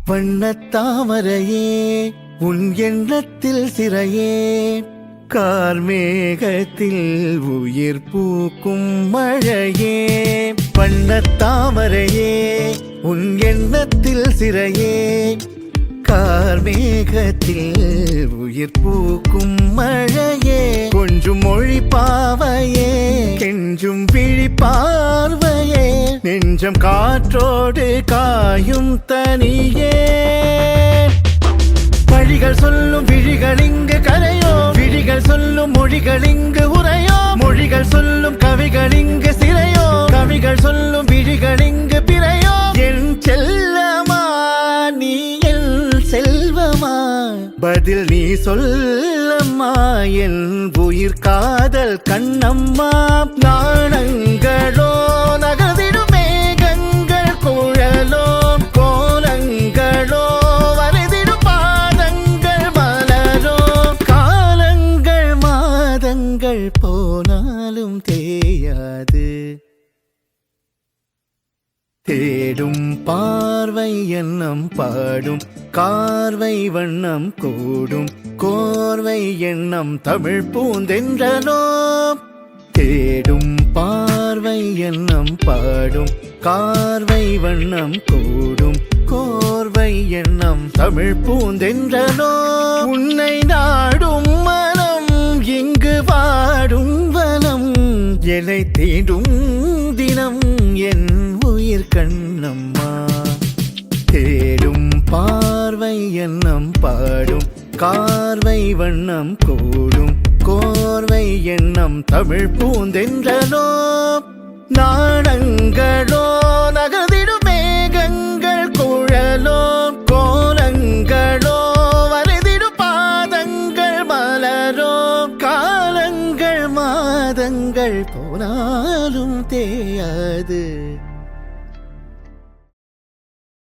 வண்ணத்தாமரையே உன் எண்ணத்தில் சிறையே கார்மேகத்தில் உயிர் பூக்கும் மழையே வண்ணத்தாமரையே உன் எண்ணத்தில் சிறையே கார்மேகத்தில் உயிர் பூக்கும் மழையே கொஞ்சம் மொழி பாவையே கெஞ்சும் விழி பார்வையே நெஞ்சம் காற்றோடு காயும் தனியே வழிகள் சொல்லும் விழிகள் இங்கு கரையோ விழிகள் சொல்லும் மொழிகள் இங்கு உரையோ மொழிகள் சொல்லும் கவிகள் இங்கு சிறையோ கவிகள் சொல்லும் விழிகள் இங்கு பிறையோ என் செல்லமா நீ என் செல்வமா பதில் நீ சொல்லம்மா என் உயிர் காதல் கண்ணம்மா நாணங்களோ நகர்ந்திடும் மேகங்கள் குழலோ கோலங்களோ வரைதிடும் பாதங்கள் மலரோ காலங்கள் மாதங்கள் போனாலும் தேயாது தேடும் பார்வை எண்ணம் பாடும் கார்வை வண்ணம் கூடும் கோர்வை எண்ணம் தமிழ் பூந்தென்றனோ தேடும் பார்வை எண்ணம் பாடும் கார்வை வண்ணம் கூடும் கோர்வை எண்ணம் தமிழ் பூந்தென்றனோ உன்னை நாடும் மனம் இங்கு வாடும் வனம் என்னை தேடும் தினம் என் உயிர் கண்ணம்மா தேடும் பார்வை எண்ணம் பாடும் கார்வை வண்ணம் கூடும் கோர்வை எண்ணம் தமிழ் பூந்தென்றனோ நாணங்களோ நகர்ந்திடும் மேகங்கள் குழலோ கோலங்களோ வரைதிடும் பாதங்கள் மலரோ காலங்கள் மாதங்கள் போனாலும் தேயாது